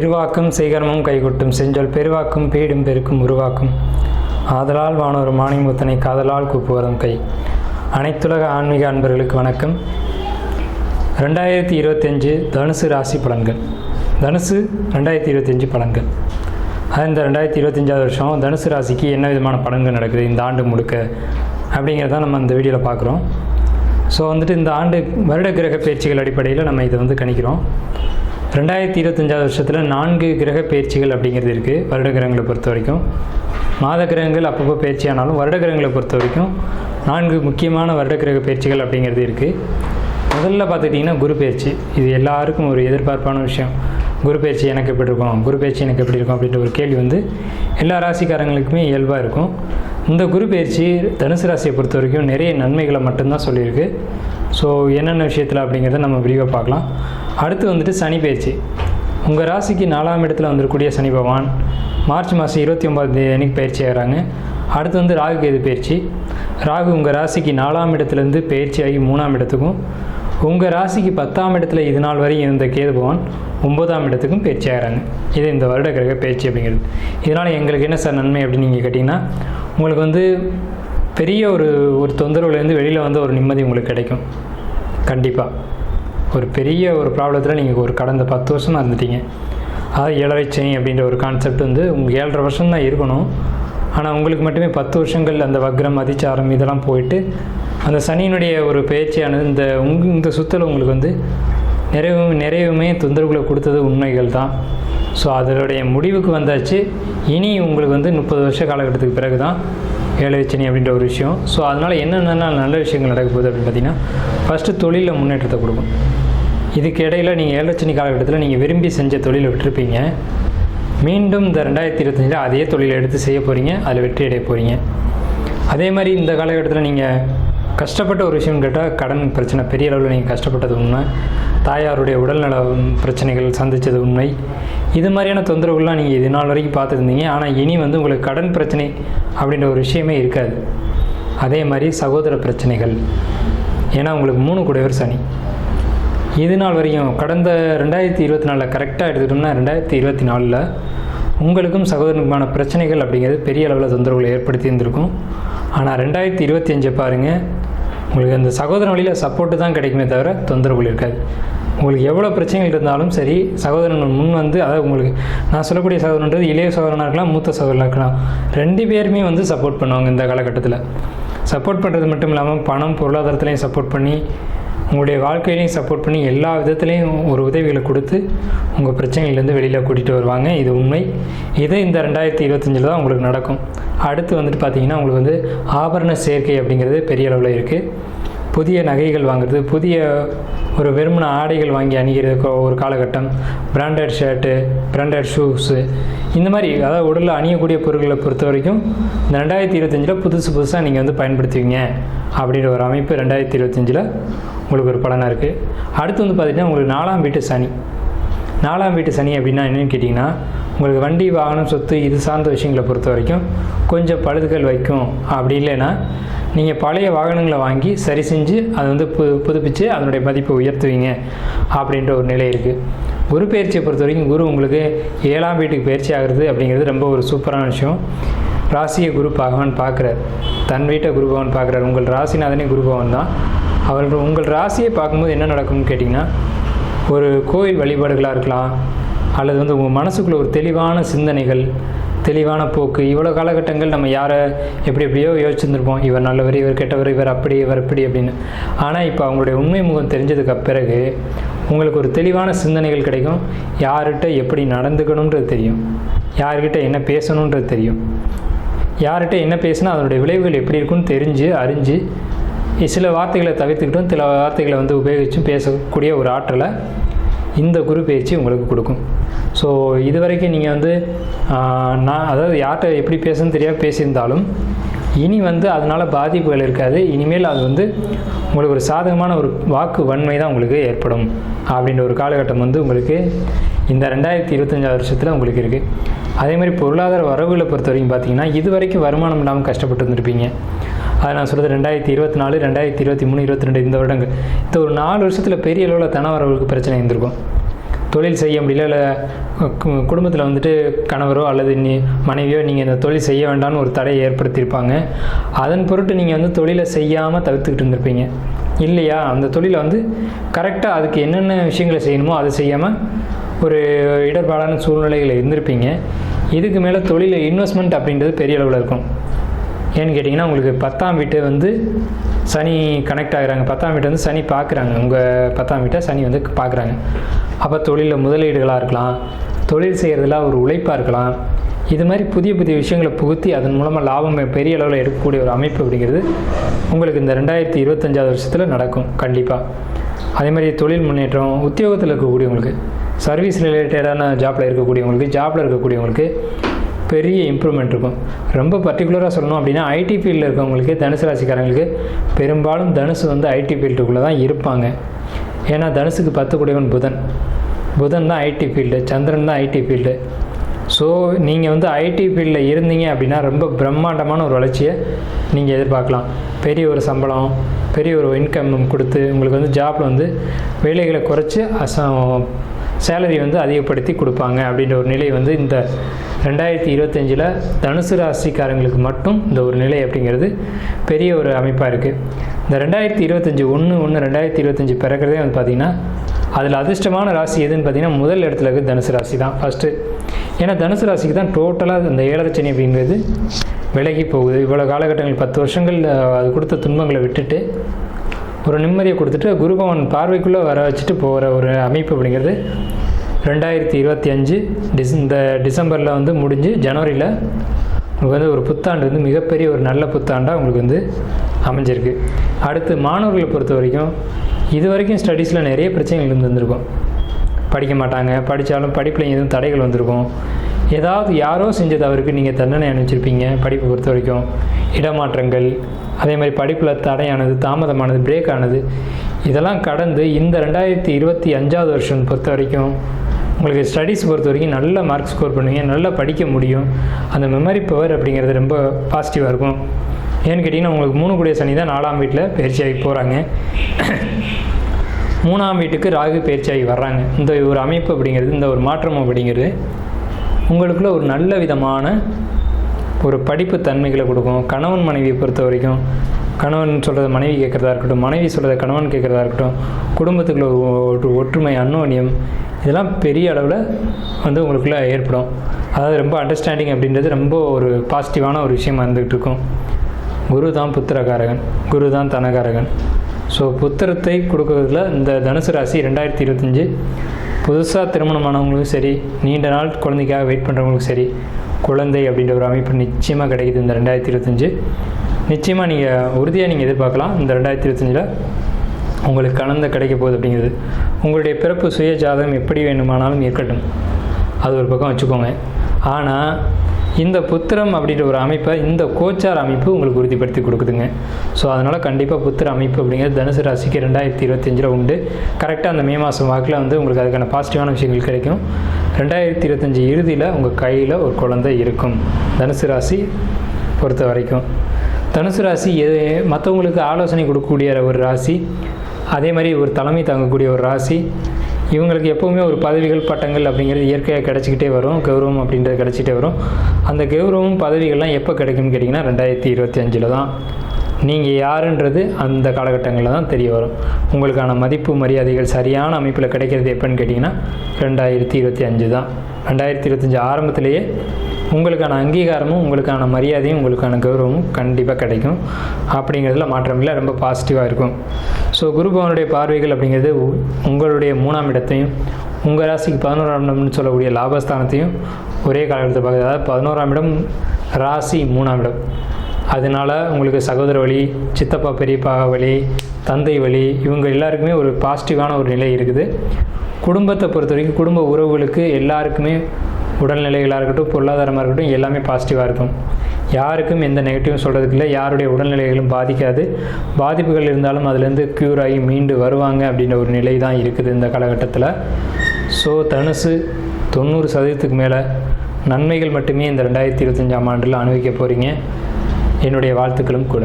இருவாக்கும் செய்கர்மம் கைகொட்டும் செஞ்சொல் பெருவாக்கும் பீடும் பெருக்கும் உருவாக்கும் ஆதலால் வானொரு மானிமுத்தனை காதலால் கூப்புவதும் கை. அனைத்துலக ஆன்மீக அன்பர்களுக்கு வணக்கம். 2025 தனுசு ராசி பலன்கள். தனுசு 2025 பலன்கள். இந்த 2025 வருஷம் தனுசு ராசிக்கு என்ன விதமான பலன்கள் நடக்குது இந்த ஆண்டு முழுக்க அப்படிங்கிறத நம்ம இந்த வீடியோவில் பார்க்குறோம். ஸோ இந்த ஆண்டு வருட கிரக பயிற்சிகள் அடிப்படையில் நம்ம இதை கணிக்கிறோம். 2025 வருஷத்தில் 4 கிரக பயிற்சிகள் அப்படிங்கிறது இருக்குது. வருட கிரகங்களை பொறுத்த வரைக்கும் மாத கிரகங்கள் அப்பப்போ பயிற்சி ஆனாலும் வருட கிரகங்களை பொறுத்த வரைக்கும் 4 முக்கியமான வருட கிரக பயிற்சிகள் அப்படிங்கிறது இருக்குது. முதல்ல பார்த்துக்கிட்டிங்கன்னா குரு பயிற்சி. இது எல்லாருக்கும் ஒரு எதிர்பார்ப்பான விஷயம். குரு பயிற்சி எனக்கு எப்படி இருக்கும், குரு பயிற்சி எனக்கு எப்படி இருக்கும் அப்படின்ற ஒரு கேள்வி எல்லா ராசிக்காரங்களுக்குமே இயல்பாக இருக்கும். இந்த குரு பயிற்சி தனுசு ராசியை பொறுத்த வரைக்கும் நிறைய நன்மைகளை மட்டும்தான் சொல்லியிருக்கு. ஸோ என்னென்ன விஷயத்தில் அப்படிங்கிறத நம்ம விரிவாக பார்க்கலாம். அடுத்து சனி பயிற்சி. உங்கள் ராசிக்கு 4ஆம் இடத்துல வந்துருக்கூடிய சனி பகவான் மார்ச் மாதம் 29 அன்னைக்கு பயிற்சி ஆகிறாங்க. அடுத்து ராகு கேது பயிற்சி. ராகு உங்கள் ராசிக்கு 4ஆம் இடத்துலேருந்து பயிற்சி ஆகி 3ஆம் இடத்துக்கும், உங்கள் ராசிக்கு 10ஆம் இடத்துல இது நாள் வரை இருந்த கேது பகவான் 9ஆம் இடத்துக்கும் பயிற்சி ஆகிறாங்க. இது இந்த வருட கிரக பயிற்சி அப்படிங்கிறது. இதனால் எங்களுக்கு என்ன சார் நன்மை அப்படின்னு நீங்கள் கேட்டிங்கன்னா, உங்களுக்கு பெரிய ஒரு தொந்தரவுலேருந்து வெளியில் ஒரு நிம்மதி உங்களுக்கு கிடைக்கும். கண்டிப்பாக ஒரு பெரிய ஒரு ப்ராப்ளத்தில் நீங்கள் ஒரு கடந்த 10 வருஷமாக இருந்துட்டீங்க. அதாவது 7.5 சனி அப்படின்ற ஒரு கான்செப்ட் உங்களுக்கு 7.5 வருஷம் தான் இருக்கணும். ஆனால் உங்களுக்கு மட்டுமே 10 வருஷங்கள் அந்த வக்ரம் அதிச்சாரம் இதெல்லாம் போயிட்டு அந்த சனியினுடைய ஒரு பயிற்சியானது இந்த சுத்தல் உங்களுக்கு நிறைவுமே தொந்தரவுகளை கொடுத்தது உண்மைகள் தான். ஸோ அதனுடைய முடிவுக்கு வந்தாச்சு. இனி உங்களுக்கு 30 வருஷ காலகட்டத்துக்கு பிறகு தான் 7.5 சனி அப்படின்ற ஒரு விஷயம். ஸோ அதனால் என்னென்ன நல்ல விஷயங்கள் நடக்க போகுது அப்படின்னு பார்த்தீங்கன்னா, ஃபஸ்ட்டு தொழிலில் முன்னேற்றத்தை கொடுக்கும். இதுக்கு இடையில் நீங்கள் 7.5 சனி காலகட்டத்தில் நீங்கள் விரும்பி செஞ்ச தொழிலை விட்டுருப்பீங்க. மீண்டும் இந்த 2025 அதே தொழிலை எடுத்து செய்ய போகிறீங்க, அதில் வெற்றி அடைய போகிறீங்க. அதே மாதிரி இந்த காலகட்டத்தில் நீங்கள் கஷ்டப்பட்ட ஒரு விஷயம் கேட்டால் கடன் பிரச்சனை, பெரிய அளவில் நீங்கள் கஷ்டப்பட்டது உண்மை. தாயாருடைய உடல்நல பிரச்சனைகள் சந்தித்தது உண்மை. இது மாதிரியான தொந்தரவுகள்லாம் நீங்கள் இது நாள் வரைக்கும் பார்த்துருந்தீங்க. ஆனால் இனி உங்களுக்கு கடன் பிரச்சனை அப்படின்ற ஒரு விஷயமே இருக்காது. அதே மாதிரி சகோதர பிரச்சனைகள், ஏன்னா உங்களுக்கு 3 கூடையவர் சனி. இது நாள் வரையும் கடந்த 2024 கரெக்டாக எடுத்துக்கிட்டோம்னா 2024 உங்களுக்கும் சகோதரனுக்குமான பிரச்சனைகள் அப்படிங்கிறது பெரிய அளவில் தொந்தரவுகளை ஏற்படுத்தி இருந்திருக்கும். ஆனால் 2025 பாருங்கள், உங்களுக்கு அந்த சகோதர வழியில் சப்போர்ட்டு தான் கிடைக்குமே தவிர தொந்தரவுகள் இருக்காது. உங்களுக்கு எவ்வளோ பிரச்சனைகள் இருந்தாலும் சரி, சகோதரன் முன் அதாவது உங்களுக்கு நான் சொல்லக்கூடிய சகோதரன்றது இளைய சகோதரனாக இருக்கலாம், மூத்த சகோதரனாக இருக்கலாம், 2 பேருமே சப்போர்ட் பண்ணுவாங்க. இந்த காலகட்டத்தில் சப்போர்ட் பண்ணுறது மட்டும் இல்லாமல் பணம் பொருளாதாரத்துலேயும் சப்போர்ட் பண்ணி, உங்களுடைய வாழ்க்கையிலையும் சப்போர்ட் பண்ணி, எல்லா விதத்துலேயும் ஒரு உதவிகளை கொடுத்து உங்கள் பிரச்சனைகள்லேருந்து வெளியில் கூட்டிகிட்டு வருவாங்க. இது உண்மை. இது இந்த 2025 தான் உங்களுக்கு நடக்கும். அடுத்து பார்த்திங்கன்னா உங்களுக்கு ஆபரண சேர்க்கை அப்படிங்கிறது பெரிய அளவில் இருக்குது. புதிய நகைகள் வாங்குறது, புதிய ஒரு வெறுமன ஆடைகள் வாங்கி அணிகிறதுக்கு ஒரு காலகட்டம். பிராண்டட் ஷர்ட்டு, பிராண்டட் ஷூஸு, இந்த மாதிரி அதாவது உடலில் அணியக்கூடிய பொருட்களை பொறுத்த வரைக்கும் இந்த 2025 புதுசாக நீங்கள் பயன்படுத்துவீங்க அப்படின்ற ஒரு அமைப்பு 2025 உங்களுக்கு ஒரு பலனாக இருக்குது. அடுத்து பார்த்திங்கன்னா உங்களுக்கு 4ஆம் வீட்டு சனி. 4ஆம் வீட்டு சனி அப்படின்னா என்னென்னு கேட்டிங்கன்னா, உங்களுக்கு வண்டி வாகனம் சொத்து இது சார்ந்த விஷயங்களை பொறுத்த வரைக்கும் கொஞ்சம் பழுதுகள் வைக்கும். அப்படி இல்லைன்னா நீங்கள் பழைய வாகனங்களை வாங்கி சரி செஞ்சு அதை புதுப்பித்து அதனுடைய மதிப்பை உயர்த்துவீங்க அப்படின்ற ஒரு நிலை இருக்குது. குரு பயிற்சியை பொறுத்த வரைக்கும் குரு உங்களுக்கு 7ஆம் வீட்டுக்கு பயிற்சி ஆகிறது அப்படிங்கிறது ரொம்ப ஒரு சூப்பரான விஷயம். ராசியை குரு பகவான் பார்க்குறார், தன் வீட்டை குரு பகவான் பார்க்குறார். உங்கள் ராசிநாதனே குரு பகவான் தான். அவர்கள் உங்கள் ராசியை பார்க்கும்போது என்ன நடக்கும்னு கேட்டிங்கன்னா, ஒரு கோயில் வழிபாடுகளாக இருக்கலாம், அல்லது உங்கள் மனசுக்குள்ளே ஒரு தெளிவான சிந்தனைகள், தெளிவான போக்கு. இவ்வளோ காலகட்டங்கள் நம்ம யாரை எப்படியோ யோசிச்சுருந்துருப்போம், இவர் நல்லவர், இவர் கெட்டவர், இவர் அப்படி, இவர் இப்படி அப்படின்னு. ஆனால் இப்போ அவங்களுடைய உண்மை முகம் தெரிஞ்சதுக்கு பிறகு உங்களுக்கு ஒரு தெளிவான சிந்தனைகள் கிடைக்கும். யார்கிட்ட எப்படி நடந்துக்கணுன்றது தெரியும், யார்கிட்ட என்ன பேசணுன்றது தெரியும், யார்கிட்ட என்ன பேசினா அதனுடைய விளைவுகள் எப்படி இருக்குன்னு தெரிஞ்சு அறிஞ்சு சில வார்த்தைகளை தவிர்த்துக்கிட்டும் சில வார்த்தைகளை உபயோகிச்சும் பேசக்கூடிய ஒரு ஆற்றலை இந்த குரு பயிற்சி உங்களுக்கு கொடுக்கும். ஸோ இது வரைக்கும் நீங்கள் நான் அதாவது யார்கிட்ட எப்படி பேசணும்னு தெரியாது பேசியிருந்தாலும் இனி அதனால் பாதிப்புகள் இருக்காது. இனிமேல் அது உங்களுக்கு ஒரு சாதகமான ஒரு வாக்கு வன்மை தான் உங்களுக்கு ஏற்படும் அப்படின்ற ஒரு காலகட்டம் உங்களுக்கு இந்த 2025 வருஷத்தில் உங்களுக்கு இருக்குது. அதே மாதிரி பொருளாதார வரவுகளை பொறுத்த வரைக்கும் பார்த்தீங்கன்னா, இது வரைக்கும் வருமானம் இல்லாமல் கஷ்டப்பட்டு இருந்திருப்பீங்க. அதை நான் சொல்கிறது 2024, 2023, 2022 இந்த வருடங்கள், இந்த ஒரு 4 வருஷத்தில் பெரிய அளவில் தன வரவுகளுக்கு பிரச்சனை இருந்திருக்கும். தொழில் செய்ய முடியல, இல்லை குடும்பத்தில் வந்துட்டு கணவரோ அல்லது மனைவியோ நீங்கள் இந்த தொழில் செய்ய வேண்டாம்னு ஒரு தடையை ஏற்படுத்தியிருப்பாங்க. அதன் பொருட்டு நீங்கள் வந்து தொழிலை செய்யாமல் தவிர்த்துக்கிட்டு இருந்திருப்பீங்க இல்லையா? அந்த தொழிலை வந்து கரெக்டாக அதுக்கு என்னென்ன விஷயங்களை செய்யணுமோ அதை செய்யாமல் ஒரு இடர்பாடான சூழ்நிலைகளில் இருந்திருப்பீங்க. இதுக்கு மேலே தொழிலில் இன்வெஸ்ட்மெண்ட் அப்படின்றது பெரிய அளவில் இருக்கும். ஏன்னு கேட்டிங்கன்னா, உங்களுக்கு 10ஆம் வீட்டை வந்து சனி கனெக்ட் ஆகுறாங்க. 10ஆம் வீட்டை வந்து சனி பார்க்குறாங்க. உங்கள் 10ஆம் வீட்டை சனி வந்து பார்க்குறாங்க. அப்போ தொழிலில் முதலீடுகளாக இருக்கலாம், தொழில் செய்கிறதுல ஒரு உழைப்பாக இருக்கலாம். இது மாதிரி புதிய புதிய விஷயங்களை புகுத்தி அதன் மூலமாக லாபம் பெரிய அளவில் எடுக்கக்கூடிய ஒரு அமைப்பு அப்படிங்கிறது உங்களுக்கு இந்த 2025 வருஷத்தில் நடக்கும் கண்டிப்பாக. அதே மாதிரி தொழில் முன்னேற்றம், உத்தியோகத்தில் இருக்கக்கூடியவங்களுக்கு, சர்வீஸ் ரிலேட்டடான ஜாப்பில் இருக்கக்கூடியவங்களுக்கு பெரிய இம்ப்ரூவ்மெண்ட் இருக்கும். ரொம்ப பர்டிகுலராக சொல்லணும் அப்படின்னா ஐடி ஃபீல்டில் இருக்கவங்களுக்கு, தனுசு ராசிக்காரங்களுக்கு பெரும்பாலும் தனுசு வந்து ஐடி ஃபீல்டுக்குள்ளே தான் இருப்பாங்க. ஏன்னா தனுசுக்கு 10 கூடியவன் புதன் தான் ஐடி ஃபீல்டு, சந்திரன் தான் ஐடி ஃபீல்டு. ஸோ நீங்கள் வந்து ஐடி ஃபீல்டில் இருந்தீங்க அப்படின்னா ரொம்ப பிரம்மாண்டமான ஒரு வளர்ச்சியை நீங்கள் எதிர்பார்க்கலாம். பெரிய ஒரு சம்பளம், பெரிய ஒரு இன்கம் கொடுத்து உங்களுக்கு வந்து ஜாப்பில் வந்து வேலைகளை குறைச்சி சேலரி வந்து அதிகப்படுத்தி கொடுப்பாங்க அப்படின்ற ஒரு நிலை வந்து இந்த 2025 தனுசு ராசிக்காரங்களுக்கு மட்டும் இந்த ஒரு நிலை அப்படிங்கிறது பெரிய ஒரு அமைப்பாக இருக்குது. இந்த 2025 2025 பிறக்கிறதே வந்து பார்த்திங்கன்னா அதில் அதிர்ஷ்டமான ராசி எதுன்னு பார்த்திங்கன்னா முதல் இடத்துல இருக்குது தனுசு ராசி தான் ஃபஸ்ட்டு. ஏன்னா தனுசு ராசிக்கு தான் டோட்டலாக இந்த 7 சனி அப்படிங்கிறது விலகி போகுது. இவ்வளோ காலகட்டங்கள் 10 வருஷங்கள் அது கொடுத்த துன்பங்களை விட்டுட்டு ஒரு நிம்மதியை கொடுத்துட்டு குரு பகவான் பார்வைக்குள்ளே வர வச்சுட்டு போகிற ஒரு அமைப்பு அப்படிங்கிறது 2025 இந்த டிசம்பரில் வந்து முடிஞ்சு ஜனவரியில் உங்களுக்கு வந்து ஒரு புத்தாண்டு வந்து மிகப்பெரிய ஒரு நல்ல புத்தாண்டாக உங்களுக்கு வந்து அமைஞ்சிருக்கு. அடுத்து மாணவர்களை பொறுத்த வரைக்கும் இது வரைக்கும் ஸ்டடீஸில் நிறைய பிரச்சனைகள் இருந்திருக்கும். படிக்க மாட்டாங்க, படித்தாலும் படிப்பில் எதுவும் தடைகள் வந்திருக்கும். ஏதாவது யாரோ செஞ்ச தவறுக்கு நீங்கள் தண்டனை அனுப்பிச்சிருப்பீங்க. படிப்பை பொறுத்த வரைக்கும் இடமாற்றங்கள், அதே மாதிரி படிப்பில் தடையானது, தாமதமானது, பிரேக் ஆனது, இதெல்லாம் கடந்து இந்த 2025 வருஷம் பொறுத்த வரைக்கும் உங்களுக்கு ஸ்டடீஸ் பொறுத்த வரைக்கும் நல்ல மார்க் ஸ்கோர் பண்ணுவீங்க, நல்லா படிக்க முடியும். அந்த மெமரி பவர் அப்படிங்கிறது ரொம்ப பாசிட்டிவாக இருக்கும். ஏன்னு கேட்டிங்கன்னா உங்களுக்கு 3 கூடிய சனி தான் 4ஆம் வீட்டில் பயிற்சியாகி போகிறாங்க. 3ஆம் வீட்டுக்கு ராகு பயிற்சியாகி வர்றாங்க. இந்த ஒரு அமைப்பு அப்படிங்கிறது, இந்த ஒரு மாற்றம் அப்படிங்கிறது உங்களுக்குள்ள ஒரு நல்ல விதமான ஒரு படிப்பு தன்மைகளை கொடுக்கும். கணவன் மனைவியை பொறுத்த வரைக்கும் கணவன் சொல்கிறத மனைவி கேட்குறதா இருக்கட்டும், மனைவி சொல்கிறத கணவன் கேட்குறதா இருக்கட்டும், குடும்பத்துக்குள்ள ஒரு ஒற்றுமை, அன்னோன்யம், இதெல்லாம் பெரிய அளவில் வந்து உங்களுக்குள்ளே ஏற்படும். அதாவது ரொம்ப அண்டர்ஸ்டாண்டிங் அப்படின்றது ரொம்ப ஒரு பாசிட்டிவான ஒரு விஷயமா இருந்துகிட்டு இருக்கும். குரு தான் புத்திரகாரகன், குரு தான் தனகாரகன். ஸோ புத்திரத்தை கொடுக்கறதுல இந்த தனுசு ராசி 2025 புதுசாக திருமணமானவங்களுக்கும் சரி, நீண்ட நாள் குழந்தைக்காக வெயிட் பண்ணுறவங்களுக்கும் சரி, குழந்தை அப்படின்ற ஒரு அமைப்பு நிச்சயமாக கிடைக்குது. இந்த 2025 நிச்சயமாக நீங்கள் உறுதியாக நீங்கள் எதிர்பார்க்கலாம். இந்த 2025 உங்களுக்கு கலந்த கிடைக்க போகுது அப்படிங்கிறது. உங்களுடைய பிறப்பு சுய ஜாதகம் எப்படி வேணுமானாலும் இருக்கட்டும், அது ஒரு பக்கம் வச்சுக்கோங்க. ஆனால் இந்த புத்திரம் அப்படின்ற ஒரு அமைப்பை இந்த கோச்சார் அமைப்பு உங்களுக்கு உறுதிப்படுத்தி கொடுக்குதுங்க. ஸோ அதனால் கண்டிப்பாக புத்திர அமைப்பு அப்படிங்கிறது தனுசு ராசிக்கு 2025 உண்டு. கரெக்டாக அந்த மே மாதம் வாக்கில் வந்து உங்களுக்கு அதுக்கான பாசிட்டிவான விஷயங்கள் கிடைக்கும். 2025 இறுதியில் உங்கள் கையில் ஒரு குழந்தை இருக்கும். தனுசு ராசி பொறுத்த வரைக்கும் தனுசு ராசி மற்றவங்களுக்கு ஆலோசனை கொடுக்கக்கூடிய ஒரு ராசி, அதே மாதிரி ஒரு தலைமை தாங்கக்கூடிய ஒரு ராசி. இவங்களுக்கு எப்போவுமே ஒரு பதவிகள், பட்டங்கள் அப்படிங்கிறது இயற்கையாக கிடச்சிக்கிட்டே வரும். கௌரவம் அப்படின்றது கிடச்சிட்டே வரும். அந்த கௌரவம், பதவிகள்லாம் எப்போ கிடைக்கும்னு கேட்டிங்கன்னா 2025 தான். நீங்கள் யாருன்றது அந்த காலகட்டங்களில் தான் தெரிய வரும். உங்களுக்கான மதிப்பு, மரியாதைகள் சரியான அமைப்பில் கிடைக்கிறது எப்போன்னு கேட்டிங்கன்னா 2025 தான். 2025 ஆரம்பத்திலேயே உங்களுக்கான அங்கீகாரமும், உங்களுக்கான மரியாதையும், உங்களுக்கான கௌரவமும் கண்டிப்பாக கிடைக்கும். அப்படிங்கிறதுல மாற்றமில்லை, ரொம்ப பாசிட்டிவாக இருக்கும். ஸோ குரு பகவானுடைய பார்வைகள் அப்படிங்கிறது உங்களுடைய 3ஆம் இடத்தையும், உங்கள் ராசிக்கு 11ஆம் இடம்னு சொல்லக்கூடிய லாபஸ்தானத்தையும் ஒரே காலகட்டத்தில் பார்க்குறது. அதாவது 11ஆம் இடம் ராசி 3ஆம் இடம். அதனால் உங்களுக்கு சகோதர வழி, சித்தப்பா பெரியப்பா வழி, தந்தை வழி, இவங்க எல்லாருக்குமே ஒரு பாசிட்டிவான ஒரு நிலை இருக்குது. குடும்பத்தை பொறுத்த வரைக்கும் குடும்ப உறவுகளுக்கு எல்லாருக்குமே உடல்நிலைகளாக இருக்கட்டும், பொருளாதாரமாக இருக்கட்டும், எல்லாமே பாசிட்டிவாக இருக்கும். யாருக்கும் எந்த நெகட்டிவும் சொல்கிறதுக்கு இல்லை. யாருடைய உடல்நிலைகளும் பாதிக்காது. பாதிப்புகள் இருந்தாலும் அதுலேருந்து க்யூர் ஆகி மீண்டு வருவாங்க அப்படின்ற ஒரு நிலை தான் இருக்குது இந்த காலகட்டத்தில். ஸோ தனுசு 90% மேலே நன்மைகள் மட்டுமே இந்த 2025 ஆண்டில் அனுபவிக்க போகிறீங்க. என்னுடைய வாழ்த்துக்களும் கூட.